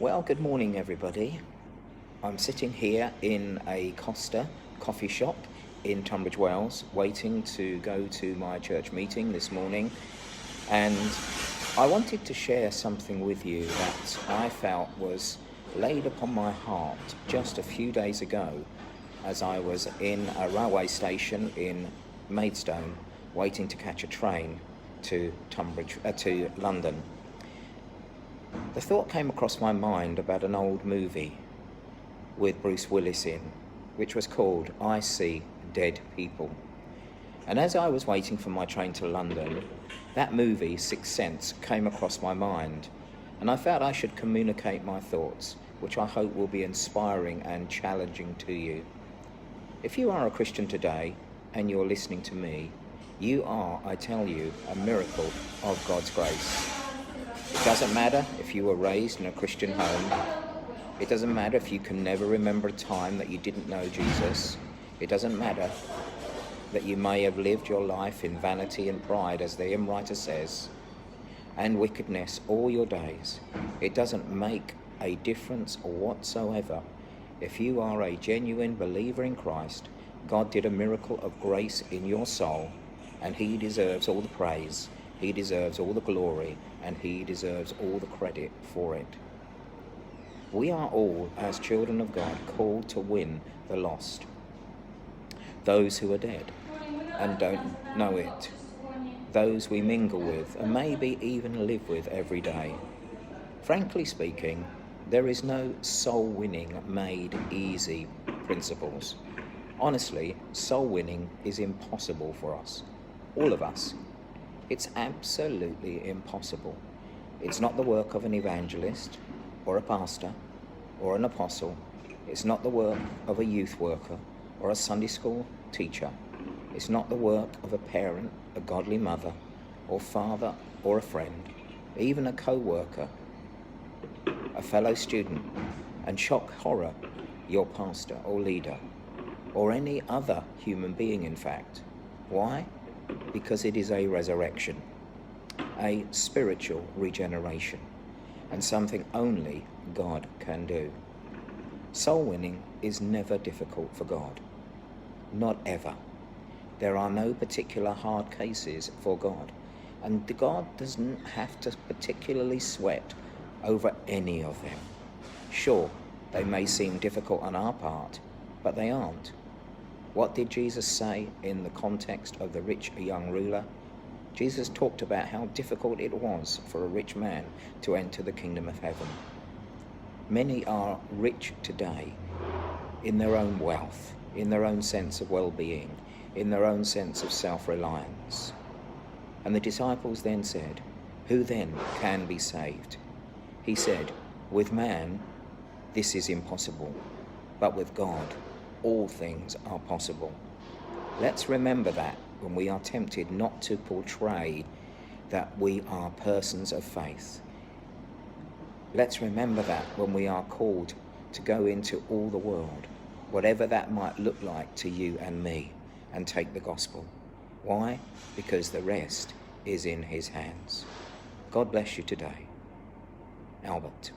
Well, good morning, everybody. I'm sitting here in a Costa coffee shop in Tunbridge Wells, waiting to go to my church meeting this morning. And I wanted to share something with you that I felt was laid upon my heart just a few days ago as I was in a railway station in Maidstone, waiting to catch a train to London. The thought came across my mind about an old movie with Bruce Willis in, which was called I See Dead People. And as I was waiting for my train to London, that movie, Sixth Sense, came across my mind, and I felt I should communicate my thoughts, which I hope will be inspiring and challenging to you. If you are a Christian today and you're listening to me, you are, I tell you, a miracle of God's grace. It doesn't matter if you were raised in a Christian home. It doesn't matter if you can never remember a time that you didn't know Jesus. It doesn't matter that you may have lived your life in vanity and pride, as the hymn writer says, and wickedness all your days. It doesn't make a difference whatsoever. If you are a genuine believer in Christ, God did a miracle of grace in your soul, and He deserves all the praise. He deserves all the glory, and He deserves all the credit for it. We are all, as children of God, called to win the lost, those who are dead and don't know it, those we mingle with and maybe even live with every day. Frankly speaking, there is no soul winning made easy principles. Honestly, soul winning is impossible for us, all of us. It's absolutely impossible. It's not the work of an evangelist or a pastor or an apostle. It's not the work of a youth worker or a Sunday school teacher. It's not the work of a parent, a godly mother or father or a friend, even a co-worker, a fellow student, and shock horror, your pastor or leader, or any other human being, in fact. Why? Because it is a resurrection, a spiritual regeneration, and something only God can do. Soul winning is never difficult for God. Not ever. There are no particular hard cases for God, and God doesn't have to particularly sweat over any of them. Sure, they may seem difficult on our part, but they aren't. What did Jesus say in the context of the rich young ruler? Jesus talked about how difficult it was for a rich man to enter the kingdom of heaven. Many are rich today in their own wealth, in their own sense of well-being, in their own sense of self-reliance. And the disciples then said, "Who then can be saved?" He said, "With man, this is impossible, but with God, all things are possible." Let's remember that when we are tempted not to portray that we are persons of faith. Let's remember that when we are called to go into all the world, whatever that might look like to you and me, and take the gospel. Why? Because the rest is in His hands. God bless you today. Albert.